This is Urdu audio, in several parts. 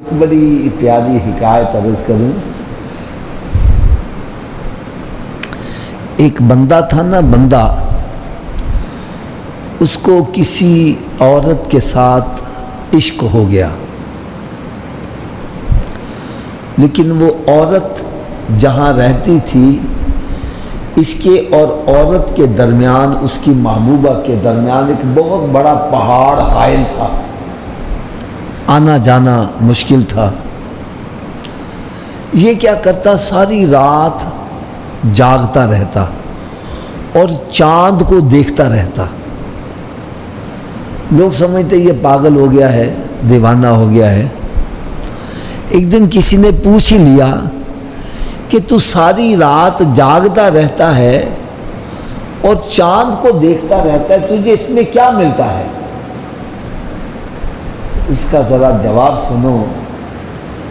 بڑی پیاری حکایت عرض کروں. ایک بندہ تھا نا، بندہ، اس کو کسی عورت کے ساتھ عشق ہو گیا، لیکن وہ عورت جہاں رہتی تھی اس کے اور عورت کے درمیان، اس کی محبوبہ کے درمیان ایک بہت بڑا پہاڑ حائل تھا، آنا جانا مشکل تھا. یہ کیا کرتا، ساری رات جاگتا رہتا اور چاند کو دیکھتا رہتا. لوگ سمجھتے یہ پاگل ہو گیا ہے، دیوانہ ہو گیا ہے. ایک دن کسی نے پوچھ ہی لیا کہ تو ساری رات جاگتا رہتا ہے اور چاند کو دیکھتا رہتا ہے، تجھے اس میں کیا ملتا ہے؟ اس کا ذرا جواب سنو.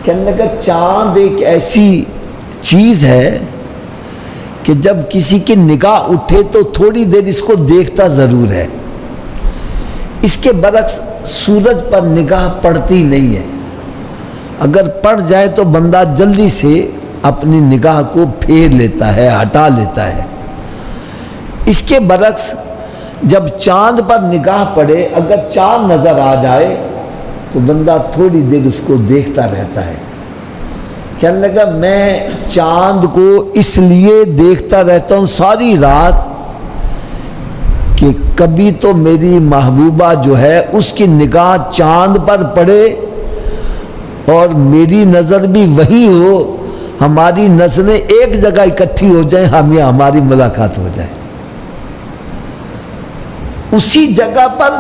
کہنے لگا چاند ایک ایسی چیز ہے کہ جب کسی کی نگاہ اٹھے تو تھوڑی دیر اس کو دیکھتا ضرور ہے. اس کے برعکس سورج پر نگاہ پڑتی نہیں ہے، اگر پڑ جائے تو بندہ جلدی سے اپنی نگاہ کو پھیر لیتا ہے، ہٹا لیتا ہے. اس کے برعکس جب چاند پر نگاہ پڑے، اگر چاند نظر آ جائے تو بندہ تھوڑی دیر اس کو دیکھتا رہتا ہے. کہنے لگا میں چاند کو اس لیے دیکھتا رہتا ہوں ساری رات کہ کبھی تو میری محبوبہ جو ہے اس کی نگاہ چاند پر پڑے اور میری نظر بھی وہی ہو، ہماری نظریں ایک جگہ اکٹھی ہو جائیں، ہماری ملاقات ہو جائے. اسی جگہ پر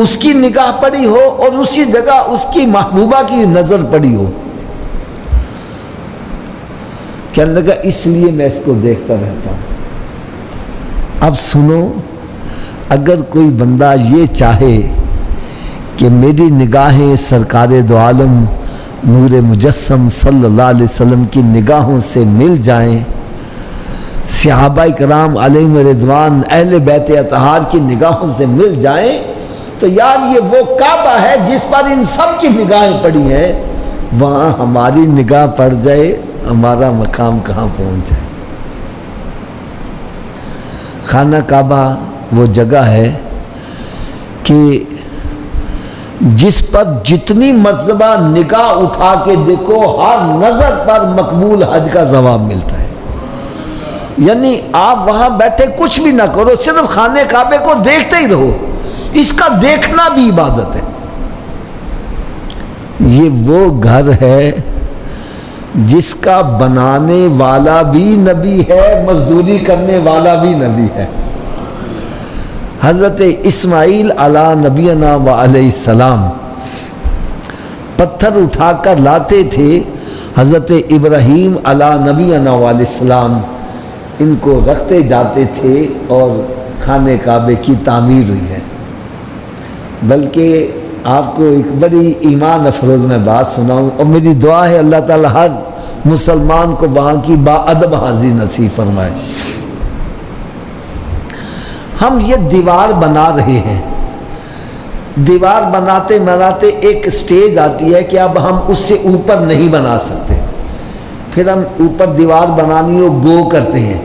اس کی نگاہ پڑی ہو اور اسی جگہ اس کی محبوبہ کی نظر پڑی ہو. کہنے لگا اس لیے میں اس کو دیکھتا رہتا ہوں. اب سنو، اگر کوئی بندہ یہ چاہے کہ میری نگاہیں سرکار دو عالم نور مجسم صلی اللہ علیہ وسلم کی نگاہوں سے مل جائیں، صحابہ کرام علیہم رضوان، اہل بیت اطہار کی نگاہوں سے مل جائیں، تو یار یہ وہ کعبہ ہے جس پر ان سب کی نگاہیں پڑی ہیں، وہاں ہماری نگاہ پڑ جائے، ہمارا مقام کہاں پہنچ جائے. خانہ کعبہ وہ جگہ ہے کہ جس پر جتنی مرتبہ نگاہ اٹھا کے دیکھو ہر نظر پر مقبول حج کا ثواب ملتا ہے. یعنی آپ وہاں بیٹھے کچھ بھی نہ کرو، صرف خانہ کعبے کو دیکھتے ہی رہو، اس کا دیکھنا بھی عبادت ہے. یہ وہ گھر ہے جس کا بنانے والا بھی نبی ہے، مزدوری کرنے والا بھی نبی ہے. حضرت اسماعیل علی نبینا و علیہ السلام پتھر اٹھا کر لاتے تھے، حضرت ابراہیم علی نبینا و علیہ السلام ان کو رکھتے جاتے تھے اور خانہ کعبے کی تعمیر ہوئی ہے. بلکہ آپ کو ایک بڑی ایمان افروز میں بات سناؤں، اور میری دعا ہے اللہ تعالی ہر مسلمان کو وہاں کی با ادب حاضری نصیب فرمائے. ہم یہ دیوار بنا رہے ہیں، دیوار بناتے بناتے ایک سٹیج آتی ہے کہ اب ہم اس سے اوپر نہیں بنا سکتے، پھر ہم اوپر دیوار بنانی ہو گو کرتے ہیں.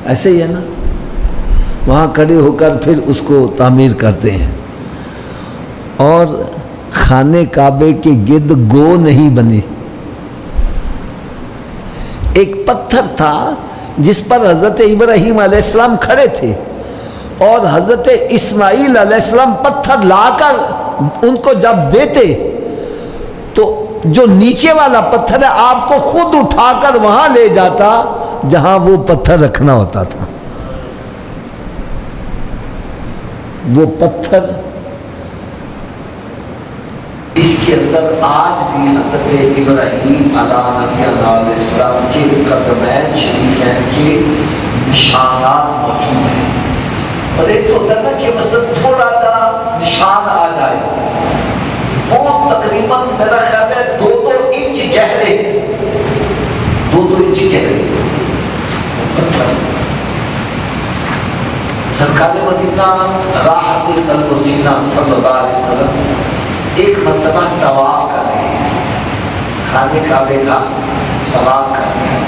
ایسے ہی ہے نا، وہاں کھڑے ہو کر پھر اس کو تعمیر کرتے ہیں. اور خانہ کعبے کے گرد گو نہیں بنی. ایک پتھر تھا جس پر حضرت ابراہیم علیہ السلام کھڑے تھے، اور حضرت اسماعیل علیہ السلام پتھر لا کر ان کو جب دیتے تو جو نیچے والا پتھر ہے آپ کو خود اٹھا کر وہاں لے جاتا جہاں وہ پتھر رکھنا ہوتا تھا. وہ پتھر اس کے اندر آج بھی حضرت ابراہیم علیہ السلام کے قدمین شریفین کے نشانات موجود ہیں. اور ایک تو ہوتا نا کہ مثلا تھوڑا سا نشان آ جائے، وہ تقریباً میرا خیال ہے 2 انچ گہرے، 2 انچ گہرے پتھر. سرکار مدینہ راحت قلب و سینہ صلی اللہ علیہ وسلم ایک مرتبہ طواف کر رہے ہیں، خانے کعبے کا طواف کر رہے ہیں.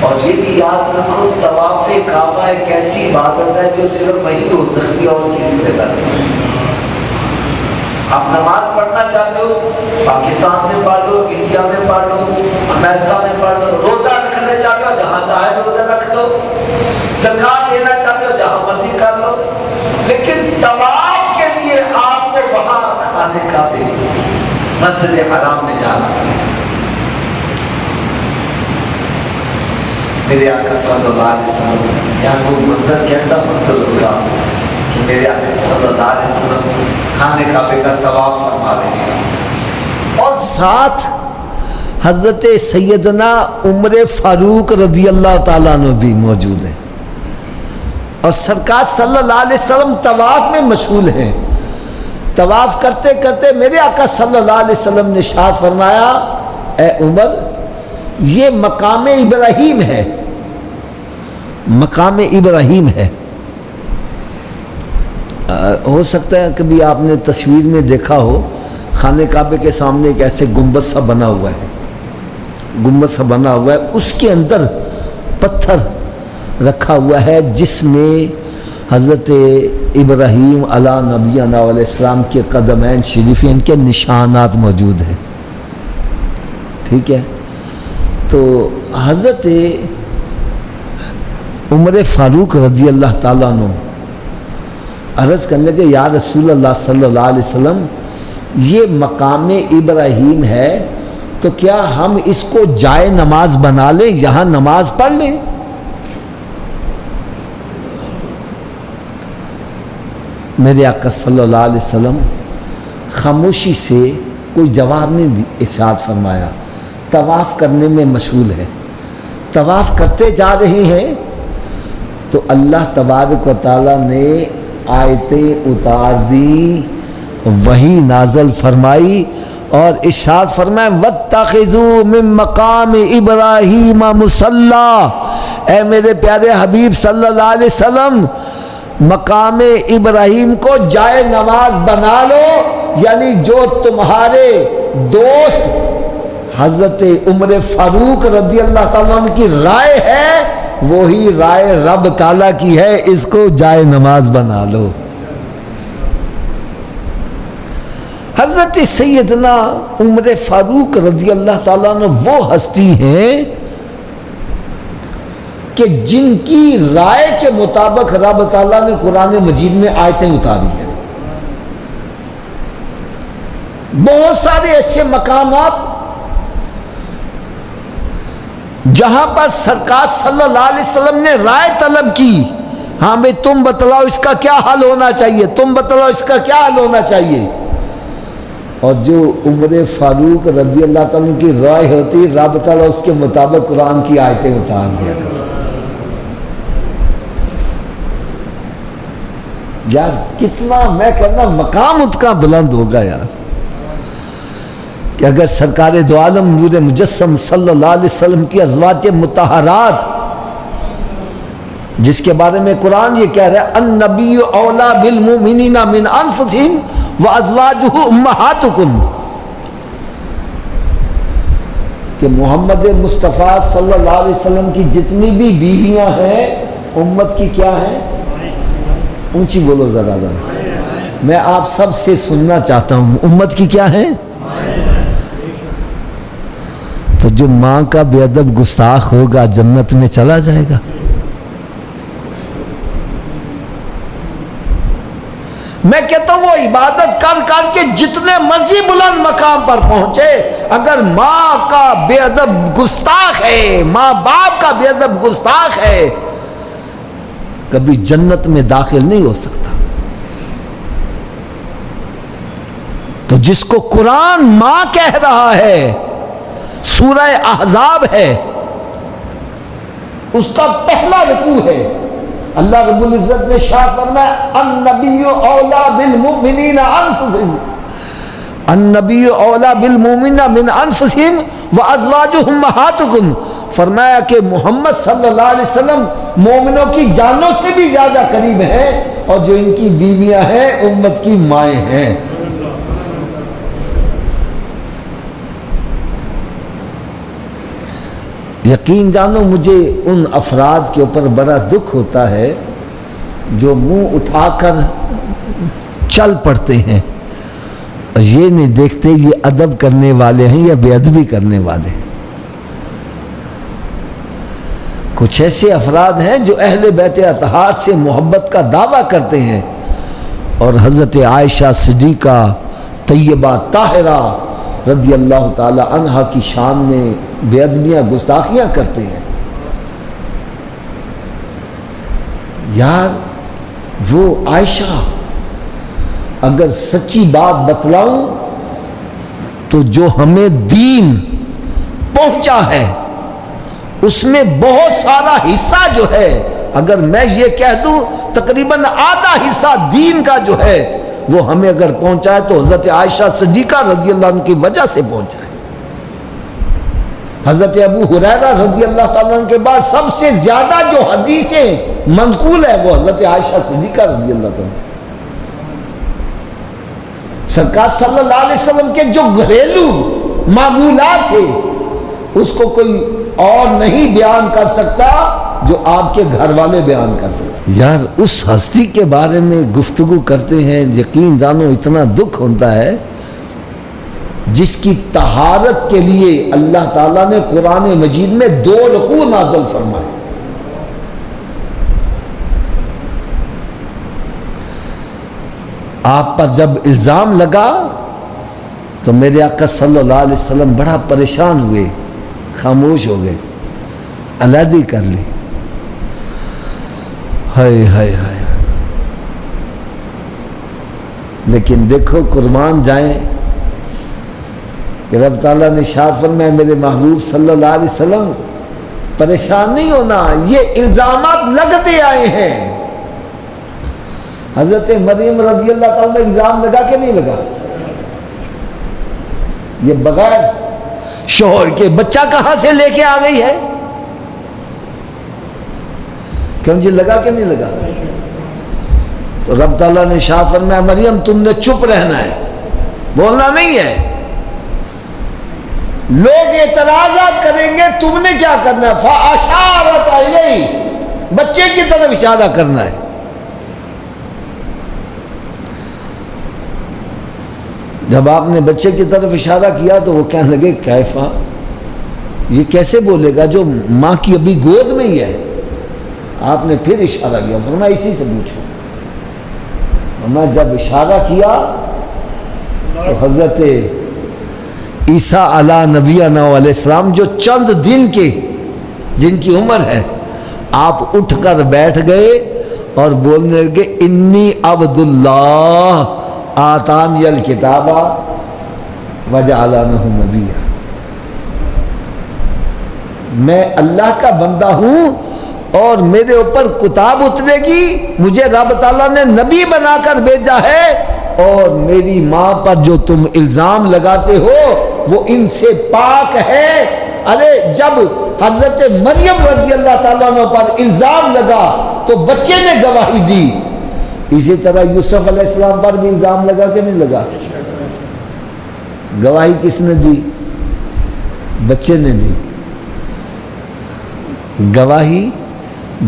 اور یہ بھی یاد رکھو طواف کعبہ ایک ایسی عبادت ہے جو صرف وہی ہو سکتی ہے اور کسی سے نہیں. آپ نماز پڑھنا چاہتے ہو پاکستان میں پڑھ لو، انڈیا میں پڑھ لو، امریکہ میں پڑھ لو. روزہ رکھنا چاہتے ہو جہاں چاہے روزہ رکھ لو، زکات دینا چاہتے ہو جہاں مرضی کر لو، لیکن طواف کے لیے آپ کو وہاں خانے کعبے مسجد حرام میں جانا. میرے آقا صلی اللہ علیہ وسلم یہاں کو منظر کیسا منظر ہوگا کہ میرے آقا صلی اللہ علیہ وسلم خانے کعبے کا طواف فرما رہے ہیں اور ساتھ حضرت سیدنا عمر فاروق رضی اللہ تعالیٰ عنہ بھی موجود ہیں. اور سرکار صلی اللہ علیہ وسلم طواف میں مشغول ہیں. طواف کرتے کرتے میرے آقا صلی اللہ علیہ وسلم نے ارشاد فرمایا، اے عمر یہ مقام ابراہیم ہے، مقام ابراہیم ہے. ہو سکتا ہے کبھی آپ نے تصویر میں دیکھا ہو خانے کعبے کے سامنے ایک ایسے گنبد سا بنا ہوا ہے، گنبد سا بنا ہوا ہے، اس کے اندر پتھر رکھا ہوا ہے جس میں حضرت ابراہیم علیہ نبینا علیہ السلام کے قدمین شریفین کے نشانات موجود ہیں. ٹھیک ہے، تو حضرت عمر فاروق رضی اللہ تعالیٰ عنہ عرض کرنے کہ یا رسول اللہ صلی اللہ علیہ وسلم یہ مقام ابراہیم ہے تو کیا ہم اس کو جائے نماز بنا لیں، یہاں نماز پڑھ لیں؟ میرے آقا صلی اللہ علیہ وسلم خاموشی سے کوئی جواب نہیں ارشاد فرمایا. طواف کرنے میں مشغول ہے. طواف کرتے جا رہے ہیں تو اللہ تبارک و تعالیٰ نے آیتیں اتار دی، وحی نازل فرمائی اور ارشاد فرمایا وَاتَّخِذُوا مِن مَّقَامِ إِبْرَاهِيمَ مُصَلًّى. اے میرے پیارے حبیب صلی اللہ علیہ وسلم مقام ابراہیم کو جائے نماز بنا لو، یعنی جو تمہارے دوست حضرت عمر فاروق رضی اللہ تعالیٰ عنہ کی رائے ہے وہی رائے رب تعالیٰ کی ہے، اس کو جائے نماز بنا لو. حضرت سیدنا عمر فاروق رضی اللہ تعالیٰ عنہ وہ ہستی ہیں کہ جن کی رائے کے مطابق رب تعالیٰ نے قرآن مجید میں آیتیں اتاری ہیں. بہت سارے ایسے مقامات جہاں پر سرکار صلی اللہ علیہ وسلم نے رائے طلب کی، ہاں بھئی تم بتلاؤ اس کا کیا حل ہونا چاہیے، تم بتلاؤ اس کا کیا حل ہونا چاہیے. اور جو عمر فاروق رضی اللہ تعالیٰ کی رائے ہوتی رب تعالیٰ اس کے مطابق قرآن کی آیتیں اتار دیا کرتا. یار کتنا میں کہنا مقام اس کا بلند ہوگا یار، کہ اگر سرکار دو عالم نور مجسم صلی اللہ علیہ وسلم کی ازواج مطہرات جس کے بارے میں قرآن یہ کہہ رہا ہے النبی اولا بالمؤمنین من انفسہم وازواجہ امہاتکم، کہ محمد مصطفیٰ صلی اللہ علیہ وسلم کی جتنی بھی بیویاں ہیں امت کی کیا ہیں؟ اونچی بولو ذرا میں آپ سب سے سننا چاہتا ہوں، امت کی کیا ہیں؟ تو جو ماں کا بے ادب گستاخ ہوگا جنت میں چلا جائے گا. میں کہتا ہوں وہ عبادت کر کر کے جتنے مرضی بلند مقام پر پہنچے، اگر ماں کا بے ادب گستاخ ہے، ماں باپ کا بے ادب گستاخ ہے، کبھی جنت میں داخل نہیں ہو سکتا. تو جس کو قرآن ماں کہہ رہا ہے، سورہ احزاب ہے، اس کا پہلا رکوع ہے. اللہ رب العزت نے ارشاد فرمایا النبی اولا بالمؤمنین انفسہم، النبی اولا بالمؤمنین من انفسہم وازواجہم امہاتکم. فرمایا کہ محمد صلی اللہ علیہ وسلم مومنوں کی جانوں سے بھی زیادہ قریب ہیں، اور جو ان کی بیویاں ہیں امت کی مائیں ہیں. یقین جانو مجھے ان افراد کے اوپر بڑا دکھ ہوتا ہے جو منہ اٹھا کر چل پڑتے ہیں اور یہ نہیں دیکھتے یہ ادب کرنے والے ہیں یا بے ادبی کرنے والے ہیں۔ کچھ ایسے افراد ہیں جو اہل بیت اطہار سے محبت کا دعویٰ کرتے ہیں اور حضرت عائشہ صدیقہ طیبہ طاہرہ رضی اللہ تعالی عنہا کی شان میں بے ادبیاں گستاخیاں کرتے ہیں۔ یار وہ عائشہ اگر سچی بات بتلاؤں تو جو ہمیں دین پہنچا ہے اس میں بہت سارا حصہ جو ہے، اگر میں یہ کہہ دوں تقریباً آدھا حصہ دین کا جو ہے وہ ہمیں اگر پہنچا ہے تو حضرت عائشہ صدیقہ رضی اللہ عنہ کی وجہ سے پہنچا ہے۔ حضرت ابو ہریرہ رضی اللہ تعالیٰ عنہ کے بعد سب سے زیادہ جو حدیثیں منقول ہے وہ حضرت عائشہ صدیقہ رضی اللہ تعالیٰ عنہ۔ سرکار صلی اللہ علیہ وسلم کے جو گھریلو معمولات تھے اس کو کوئی اور نہیں بیان کر سکتا جو آپ کے گھر والے بیان کر سکتے۔ یار اس ہستی کے بارے میں گفتگو کرتے ہیں، یقین جانو اتنا دکھ ہوتا ہے جس کی طہارت کے لیے اللہ تعالیٰ نے قرآن مجید میں 2 رکوع نازل فرمائے۔ آپ پر جب الزام لگا تو میرے آقا صلی اللہ علیہ وسلم بڑا پریشان ہوئے، خاموش ہو گئے، علیحدگی کر لی۔ ہائے ہائے ہائے، لیکن دیکھو قربان جائیں کہ رب تعالیٰ نے ارشاد فرمایا میرے محبوب صلی اللہ علیہ وسلم پریشان نہیں ہونا، یہ الزامات لگتے آئے ہیں۔ حضرت مریم رضی اللہ تعالیٰ نے الزام لگا کہ نہیں لگا؟ یہ بغیر شوہر کے بچہ کہاں سے لے کے آ گئی ہے؟ کیوں جی لگا کہ نہیں لگا؟ تو رب تعالیٰ نے ارشاد فرمایا مریم تم نے چپ رہنا ہے، بولنا نہیں ہے۔ لوگ اعتراضات کریں گے، تم نے کیا کرنا ہے؟ فَأَشَارَتْ إِلَيْهِ، بچے کی طرف اشارہ کرنا ہے۔ جب آپ نے بچے کی طرف اشارہ کیا تو وہ کہنے لگے کیفا، یہ کیسے بولے گا جو ماں کی ابھی گود میں ہی ہے؟ آپ نے پھر اشارہ کیا، فرمایا اسی سے پوچھو۔ میں جب اشارہ کیا تو حضرت عیسیٰ علیہ نبینا علیہ السلام جو چند دن کے جن کی عمر ہے، آپ اٹھ کر بیٹھ گئے اور بولنے لگے انی عبداللہ آتانی الکتاب وجعلنی نبیا، میں اللہ کا بندہ ہوں اور میرے اوپر کتاب اترے گی، مجھے رب تعالیٰ نے نبی بنا کر بھیجا ہے، اور میری ماں پر جو تم الزام لگاتے ہو وہ ان سے پاک ہے۔ ارے جب حضرت مریم رضی اللہ تعالیٰ عنہ پر الزام لگا تو بچے نے گواہی دی، اسی طرح یوسف علیہ السلام پر بھی الزام لگا کہ نہیں لگا؟ گواہی کس نے دی؟ بچے نے دی، گواہی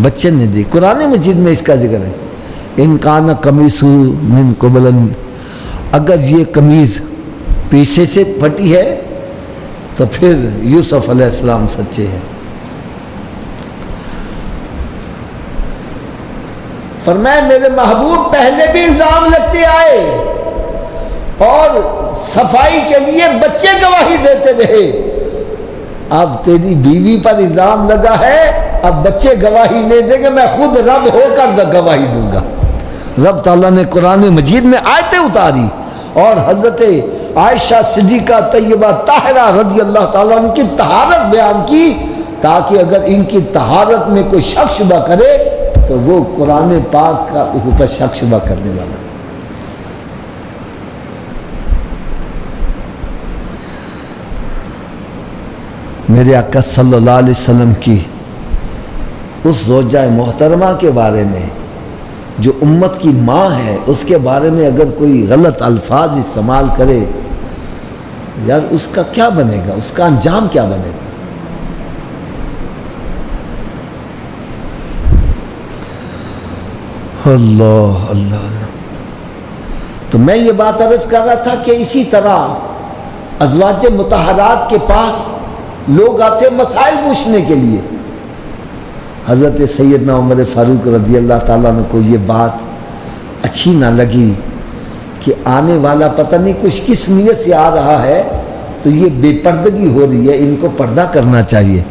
بچے نے دی۔ قرآن مجید میں اس کا ذکر ہے ان کان قمیصہ من قبل، اگر یہ قمیض پیچھے سے پھٹی ہے تو پھر یوسف علیہ السلام سچے ہیں۔ فرمایا میرے محبوب پہلے بھی الزام لگتے آئے اور صفائی کے لیے بچے گواہی دیتے رہے، اب تیری بیوی پر الزام لگا ہے، اب بچے گواہی نہیں دیں گے، میں خود رب ہو کر گواہی دوں گا۔ رب تعالیٰ نے قرآن مجید میں آیتیں اتاری اور حضرت عائشہ صدیقہ طیبہ طاہرہ رضی اللہ تعالیٰ عنہ کی طہارت بیان کی، تاکہ اگر ان کی طہارت میں کوئی شک شبہ کرے تو وہ قرآن پاک کا اوپر شک شبہ کرنے والا۔ میرے آقا صلی اللہ علیہ وسلم کی اس زوجہ محترمہ کے بارے میں جو امت کی ماں ہے، اس کے بارے میں اگر کوئی غلط الفاظ استعمال کرے، یار اس کا کیا بنے گا؟ اس کا انجام کیا بنے گا؟ اللہ اللہ اللہ۔ تو میں یہ بات عرض کر رہا تھا کہ اسی طرح ازواج مطہرات کے پاس لوگ آتے مسائل پوچھنے کے لیے۔ حضرت سیدنا عمر فاروق رضی اللہ تعالیٰ عنہ کو یہ بات اچھی نہ لگی کہ آنے والا پتہ نہیں کچھ کس نیت سے آ رہا ہے، تو یہ بے پردگی ہو رہی ہے، ان کو پردہ کرنا چاہیے۔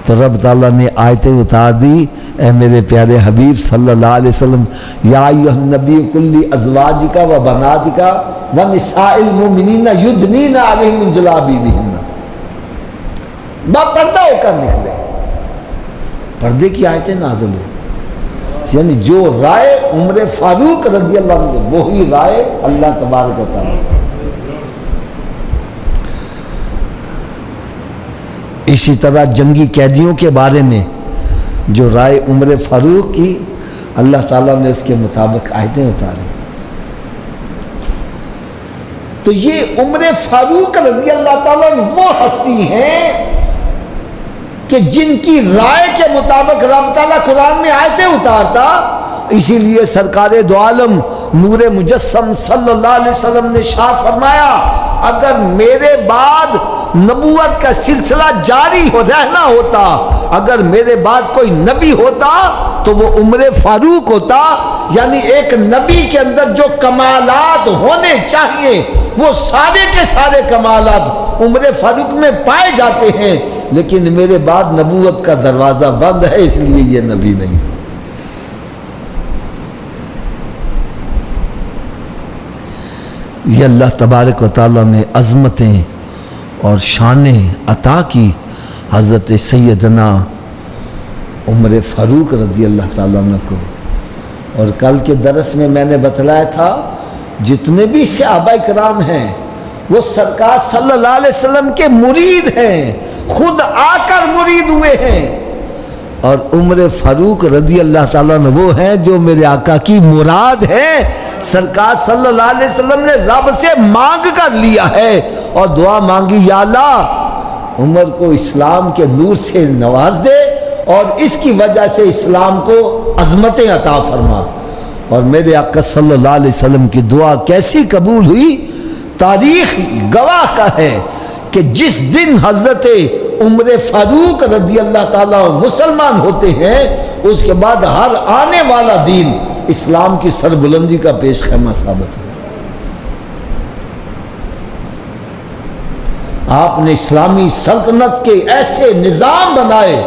تو رب تعالیٰ نے آیتیں اتار دی، اے میرے پیارے حبیب صلی اللہ علیہ وسلم، یا ایھا النبی کل ازواجک و بناتک و نساء المؤمنین یدنین علیہن من جلابیبہن، با پردہ ہو کر نکلے۔ پردے کی آیتیں نازل ہوئی، یعنی جو رائے عمر فاروق رضی اللہ عنہ وہی رائے اللہ تبارک و تعالیٰ۔ اسی طرح جنگی قیدیوں کے بارے میں جو رائے عمر فاروق کی، اللہ تعالیٰ نے اس کے مطابق آیتیں اتاری۔ تو یہ عمر فاروق رضی اللہ تعالیٰ عنہ وہ ہستی ہیں کہ جن کی رائے کے مطابق رب تعالیٰ قرآن میں آیتیں اتارتا۔ اسی لیے سرکار دو عالم نور مجسم صلی اللہ علیہ وسلم نے ارشاد فرمایا، اگر میرے بعد نبوت کا سلسلہ جاری ہو رہنا ہوتا، اگر میرے بعد کوئی نبی ہوتا تو وہ عمر فاروق ہوتا۔ یعنی ایک نبی کے اندر جو کمالات ہونے چاہیے وہ سارے کے سارے کمالات عمر فاروق میں پائے جاتے ہیں، لیکن میرے بعد نبوت کا دروازہ بند ہے، اس لیے یہ نبی نہیں۔ یہ اللہ تبارک و تعالیٰ نے عظمتیں اور شانیں عطا کی حضرت سیدنا عمر فاروق رضی اللہ تعالیٰ عنہ کو۔ اور کل کے درس میں نے بتلایا تھا، جتنے بھی صحابہ کرام ہیں وہ سرکار صلی اللہ علیہ وسلم کے مرید ہیں، خود آ کر مرید ہوئے ہیں، اور عمر فاروق رضی اللہ تعالیٰ عنہ وہ ہیں جو میرے آقا کی مراد ہیں۔ سرکار صلی اللہ علیہ وسلم نے رب سے مانگ کر لیا ہے اور دعا مانگی، یا اللہ عمر کو اسلام کے نور سے نواز دے اور اس کی وجہ سے اسلام کو عظمتیں عطا فرما۔ اور میرے آقا صلی اللہ علیہ وسلم کی دعا کیسی قبول ہوئی، تاریخ گواہ کا ہے کہ جس دن حضرت عمر فاروق رضی اللہ تعالیٰ مسلمان ہوتے ہیں، اس کے بعد ہر آنے والا دین اسلام کی سربلندی کا پیش خیمہ ثابت ہے۔ آپ نے اسلامی سلطنت کے ایسے نظام بنائے،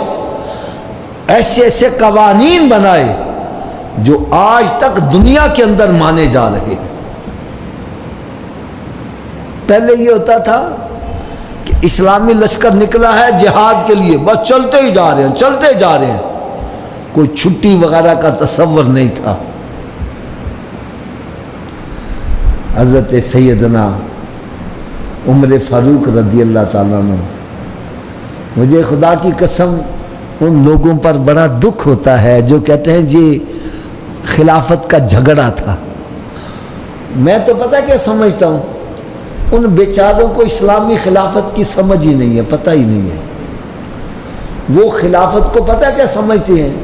ایسے ایسے قوانین بنائے جو آج تک دنیا کے اندر مانے جا رہے ہیں۔ پہلے یہ ہوتا تھا کہ اسلامی لشکر نکلا ہے جہاد کے لیے، بس چلتے ہی جا رہے ہیں، چلتے جا رہے ہیں، کوئی چھٹی وغیرہ کا تصور نہیں تھا۔ حضرت سیدنا عمر فاروق رضی اللہ تعالیٰ عنہ، مجھے خدا کی قسم ان لوگوں پر بڑا دکھ ہوتا ہے جو کہتے ہیں جی خلافت کا جھگڑا تھا۔ میں تو پتہ کیا سمجھتا ہوں، ان بیچاروں کو اسلامی خلافت کی سمجھ ہی نہیں ہے، پتہ ہی نہیں ہے۔ وہ خلافت کو پتہ کیا سمجھتے ہیں،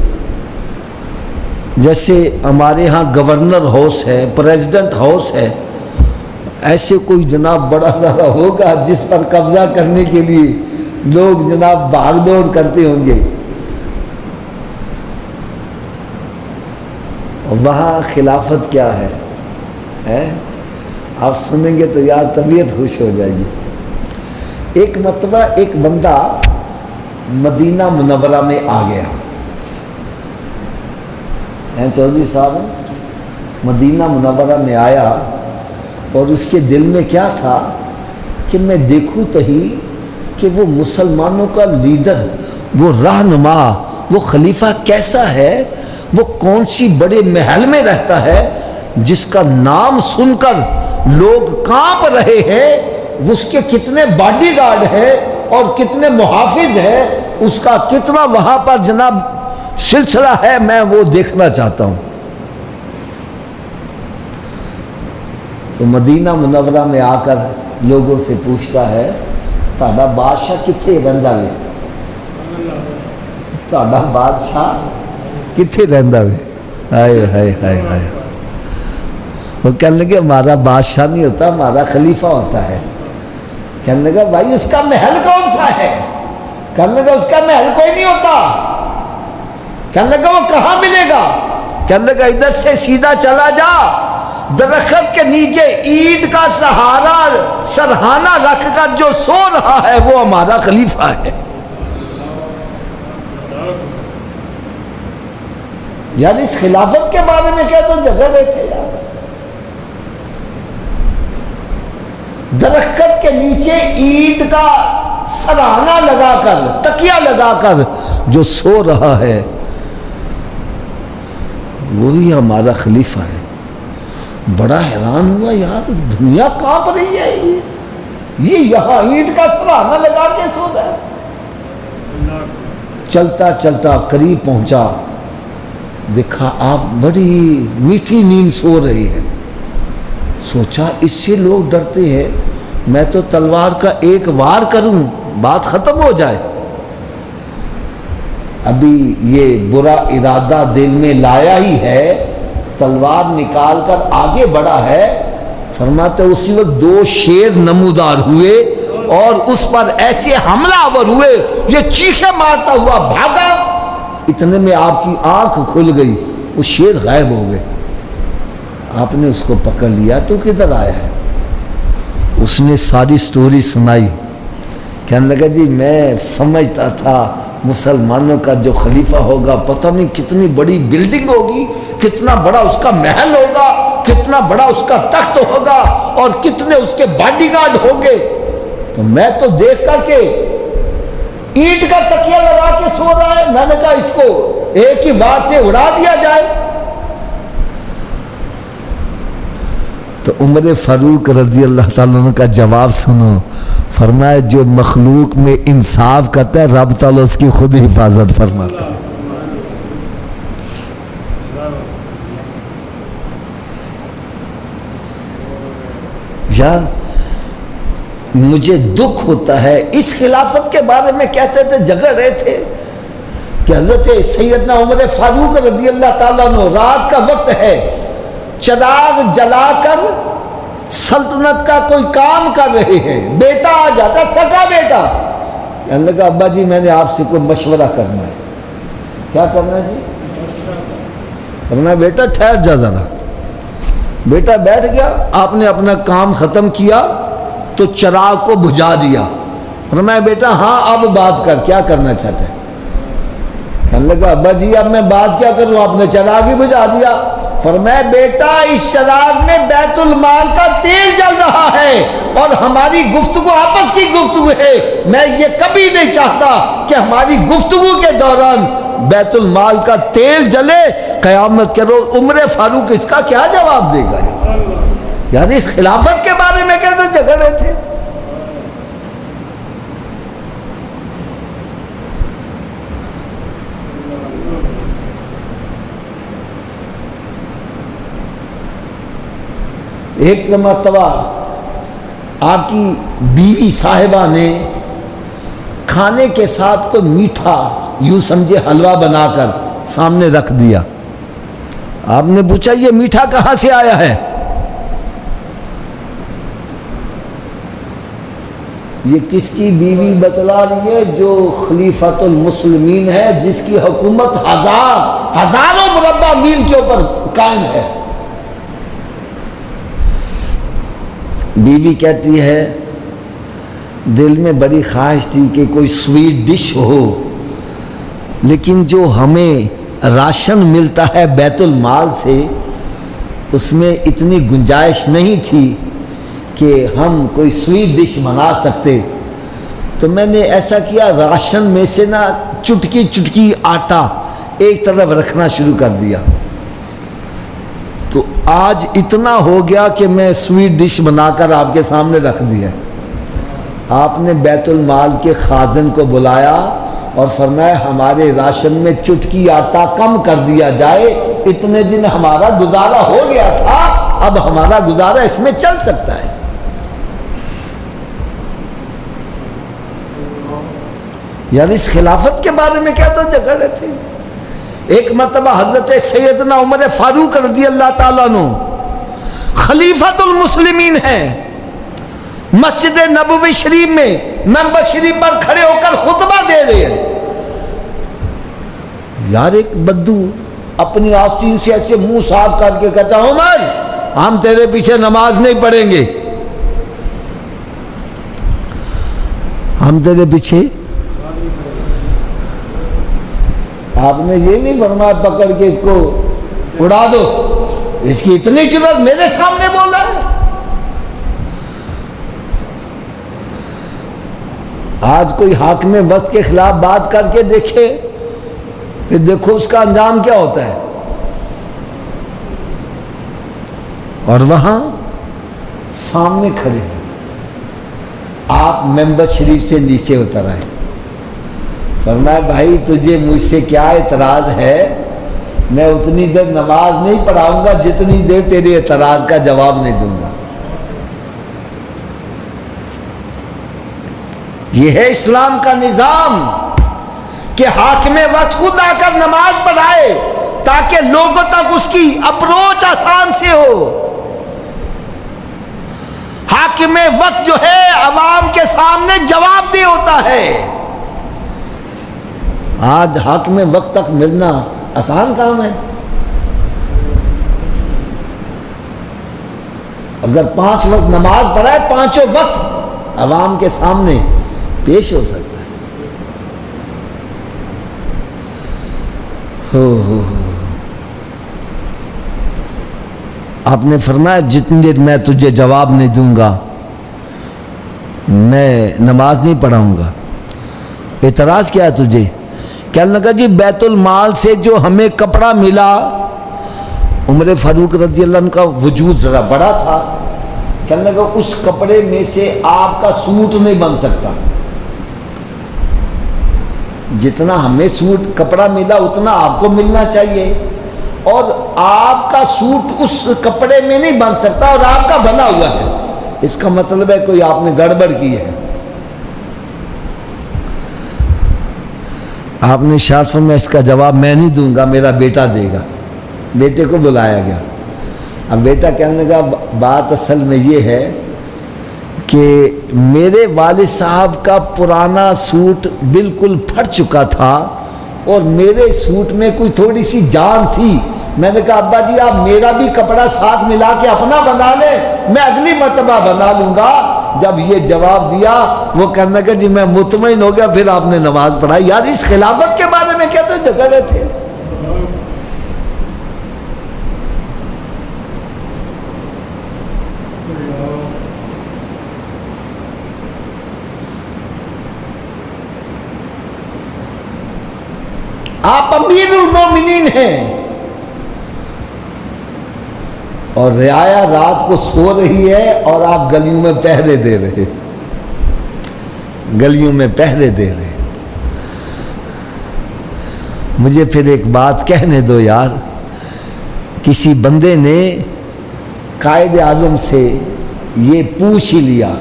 جیسے ہمارے ہاں گورنر ہاؤس ہے، پریزیڈنٹ ہاؤس ہے، ایسے کوئی جناب بڑا سارا ہوگا جس پر قبضہ کرنے کے لیے لوگ جناب بھاگ دوڑ کرتے ہوں گے۔ وہاں خلافت کیا ہے آپ سنیں گے تو یار طبیعت خوش ہو جائے گی۔ ایک مرتبہ ایک بندہ مدینہ منورہ میں آ گیا، چودھری صاحب مدینہ منورہ میں آیا، اور اس کے دل میں کیا تھا کہ میں دیکھوں تہی کہ وہ مسلمانوں کا لیڈر، وہ رہنما، وہ خلیفہ کیسا ہے، وہ کون سی بڑے محل میں رہتا ہے جس کا نام سن کر لوگ کانپ رہے ہیں، اس کے کتنے باڈی گارڈ ہیں اور کتنے محافظ ہیں، اس کا کتنا وہاں پر جناب سلسلہ ہے، میں وہ دیکھنا چاہتا ہوں۔ تو مدینہ منورہ میں آ کر لوگوں سے پوچھتا ہے، تہاڈا بادشاہ کتھے رہندا وے، تہاڈا بادشاہ کتھے رہندا وے، ہائے ہائے ہائے ہائے. وہ کہنے لگے ہمارا بادشاہ نہیں ہوتا، ہمارا خلیفہ ہوتا ہے. کہنے لگا بھائی اس کا محل کون سا ہے؟ کہنے لگا اس کا محل کوئی نہیں ہوتا. کہنے لگا وہ کہاں ملے گا؟ کہنے لگا ادھر سے سیدھا چلا جا، درخت کے نیچے اینٹ کا سرہانہ رکھ کر جو سو رہا ہے وہ ہمارا خلیفہ ہے. یار اس خلافت کے بارے میں کیا تو جھگڑ رہے تھے یار. درخت کے نیچے اینٹ کا سرہانہ لگا کر، تکیہ لگا کر جو سو رہا ہے وہی ہمارا خلیفہ ہے. بڑا حیران ہوا یار، دنیا کانپ رہی ہے، یہ یہاں اینٹ کا سرہانہ لگا کے سو رہا ہے. چلتا چلتا قریب پہنچا، دیکھا آپ بڑی میٹھی نیند سو رہی ہے. سوچا اس سے لوگ ڈرتے ہیں، میں تو تلوار کا ایک وار کروں بات ختم ہو جائے. ابھی یہ برا ارادہ دل میں لایا ہی ہے، تلوار نکال کر آگے بڑھا ہے. فرماتے اسی وقت 2 شیر نمودار ہوئے اور اس پر ایسے حملہ آور ہوئے، یہ چیخیں مارتا ہوا بھاگا. اتنے میں آپ کی آنکھ کھل گئی، وہ شیر غائب ہو گئے. آپ نے اس کو پکڑ لیا، تو کدھر آیا ہے؟ اس نے ساری سٹوری سنائی. کہنے لگا جی میں سمجھتا تھا مسلمانوں کا جو خلیفہ ہوگا پتہ نہیں کتنی بڑی بلڈنگ ہوگی، کتنا بڑا اس کا محل ہوگا، کتنا بڑا اس کا تخت ہوگا اور کتنے اس کے باڈی گارڈ ہوں گے. تو میں تو دیکھ کر کے اینٹ کا تکیہ لگا کے سو رہا ہے، میں نے کہا اس کو ایک ہی وار سے اڑا دیا جائے. تو عمر فاروق رضی اللہ تعالیٰ عنہ کا جواب سنو. فرمایا جو مخلوق میں انصاف کرتا ہے رب تعالیٰ اس کی خود حفاظت فرماتا ہے. یار مجھے دکھ ہوتا ہے، اس خلافت کے بارے میں کہتے تھے، جھگڑ رہے تھے کہ حضرت سیدنا عمر فاروق رضی اللہ تعالیٰ عنہ رات کا وقت ہے، چراغ جلا کر سلطنت کا کوئی کام کر رہے ہیں. بیٹا آ جاتا، سگا بیٹا. کہنے لگا ابا جی میں نے آپ سے کوئی مشورہ کرنا ہے. کیا کرنا ہے جی؟ کرنا ہے بیٹا ٹھہر جا ذرا. بیٹا بیٹھ گیا، آپ نے اپنا کام ختم کیا تو چراغ کو بجھا دیا. فرمایا بیٹا ہاں اب بات کر، کیا کرنا چاہتے ہیں؟ کہنے لگا ابا جی اب میں بات کیا کروں، آپ نے چراغ ہی بجھا دیا. فرمایا بیٹا اس چراغ میں بیت المال کا تیل جل رہا ہے اور ہماری گفتگو آپس کی گفتگو ہے. میں یہ کبھی نہیں چاہتا کہ ہماری گفتگو کے دوران بیت المال کا تیل جلے. قیامت کے روز عمر فاروق اس کا کیا جواب دے گا؟ یعنی خلافت کے بارے میں کہتے جھگڑ رہے تھے. ایک مرتبہ آپ کی بیوی صاحبہ نے کھانے کے ساتھ کوئی میٹھا یوں سمجھے حلوہ بنا کر سامنے رکھ دیا. آپ نے پوچھا یہ میٹھا کہاں سے آیا ہے؟ یہ کس کی بیوی بتلا رہی ہے؟ جو خلیفۃ المسلمین ہے، جس کی حکومت ہزاروں مربع میل کے اوپر قائم ہے. بیوی کہتی ہے دل میں بڑی خواہش تھی کہ کوئی سویٹ ڈش ہو، لیکن جو ہمیں راشن ملتا ہے بیت المال سے اس میں اتنی گنجائش نہیں تھی کہ ہم کوئی سویٹ ڈش بنا سکتے. تو میں نے ایسا کیا، راشن میں سے نا چٹکی چٹکی آٹا ایک طرف رکھنا شروع کر دیا. تو آج اتنا ہو گیا کہ میں سویٹ ڈش بنا کر آپ کے سامنے رکھ دیا. آپ نے بیت المال کے خازن کو بلایا اور فرمایا ہمارے راشن میں چٹکی آٹا کم کر دیا جائے، اتنے دن ہمارا گزارا ہو گیا تھا، اب ہمارا گزارا اس میں چل سکتا ہے. یعنی اس خلافت کے بارے میں کیا تو جھگڑ رہے تھے. ایک مرتبہ حضرت سیدنا عمر فاروق رضی اللہ تعالیٰ عنہ خلیفۃ المسلمین ہیں، مسجد نبوی شریف میں ممبر شریف پر کھڑے ہو کر خطبہ دے رہے ہیں. یار ایک بدو اپنی آستین سے ایسے منہ صاف کر کے کہتا عمر ہم تیرے پیچھے نماز نہیں پڑھیں گے، ہم تیرے پیچھے. آپ نے یہ نہیں فرمایا پکڑ کے اس کو اڑا دو، اس کی اتنی جرأت میرے سامنے بولا ہے. آج کوئی حاکم وقت کے خلاف بات کر کے دیکھے، پھر دیکھو اس کا انجام کیا ہوتا ہے. اور وہاں سامنے کھڑے ہیں، آپ ممبر شریف سے نیچے اتر آئے. فرمایا بھائی تجھے مجھ سے کیا اعتراض ہے، میں اتنی دیر نماز نہیں پڑھاؤں گا جتنی دیر تیرے اعتراض کا جواب نہیں دوں گا. یہ ہے اسلام کا نظام کہ حاکم وقت خود آ کر نماز پڑھائے تاکہ لوگوں تک اس کی اپروچ آسان سے ہو. حاکم وقت جو ہے عوام کے سامنے جواب دہ ہوتا ہے. آج حاکم وقت تک ملنا آسان کام ہے. اگر 5 وقت نماز پڑھائے 5 وقت عوام کے سامنے پیش ہو سکتا ہے. ہو آپ نے فرمایا جتنی دیر میں تجھے جواب نہیں دوں گا میں نماز نہیں پڑھاؤں گا. اعتراض کیا ہے تجھے؟ کہنے لگا جی بیت المال سے جو ہمیں کپڑا ملا. عمر فاروق رضی اللہ عنہ کا وجود ذرا بڑا تھا. کہنے لگا اس کپڑے میں سے آپ کا سوٹ نہیں بن سکتا، جتنا ہمیں سوٹ کپڑا ملا اتنا آپ کو ملنا چاہیے، اور آپ کا سوٹ اس کپڑے میں نہیں بن سکتا اور آپ کا بنا ہوا ہے. اس کا مطلب ہے کوئی آپ نے گڑبڑ کی ہے. آپ نے ارشاد فرمایا اس کا جواب میں نہیں دوں گا، میرا بیٹا دے گا. بیٹے کو بلایا گیا. اب بیٹا کہنے لگا بات اصل میں یہ ہے کہ میرے والد صاحب کا پرانا سوٹ بالکل پھٹ چکا تھا اور میرے سوٹ میں کوئی تھوڑی سی جان تھی. میں نے کہا ابا جی آپ میرا بھی کپڑا ساتھ ملا کے اپنا بنا لیں، میں اگلی مرتبہ بنا لوں گا. جب یہ جواب دیا وہ کہنے لگا جی میں مطمئن ہو گیا. پھر آپ نے نماز پڑھائی. یار اس خلافت کے بارے میں کیا تو جھگڑے تھے. آپ امیر المومنین ہیں اور رعایا رات کو سو رہی ہے اور آپ گلیوں میں پہرے دے رہے، گلیوں میں پہرے دے رہے. مجھے پھر ایک بات کہنے دو یار. کسی بندے نے قائد اعظم سے یہ پوچھ ہی لیا،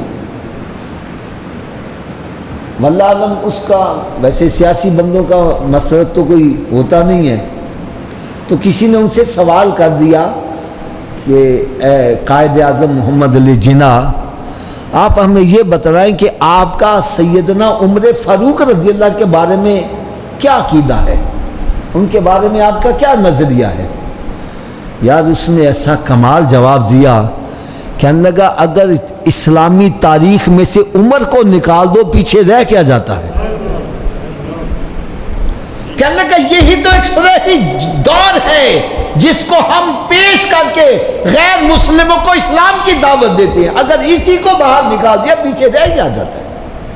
واللہ عالم اس کا ویسے سیاسی بندوں کا مسلک تو کوئی ہوتا نہیں ہے، تو کسی نے ان سے سوال کر دیا کہ اے قائد اعظم محمد علی جناح آپ ہمیں یہ بتلائیں کہ آپ کا سیدنا عمر فاروق رضی اللہ کے بارے میں کیا عقیدہ ہے، ان کے بارے میں آپ کا کیا نظریہ ہے. یار اس نے ایسا کمال جواب دیا. کہنے لگا اگر اسلامی تاریخ میں سے عمر کو نکال دو پیچھے رہ کیا جاتا ہے. کہنے لگا یہی تو ایک صلحی دور ہے جس کو ہم پیش کر کے غیر مسلموں کو اسلام کی دعوت دیتے ہیں. اگر اسی کو باہر نکال دیا پیچھے رہ کیا جاتا ہے.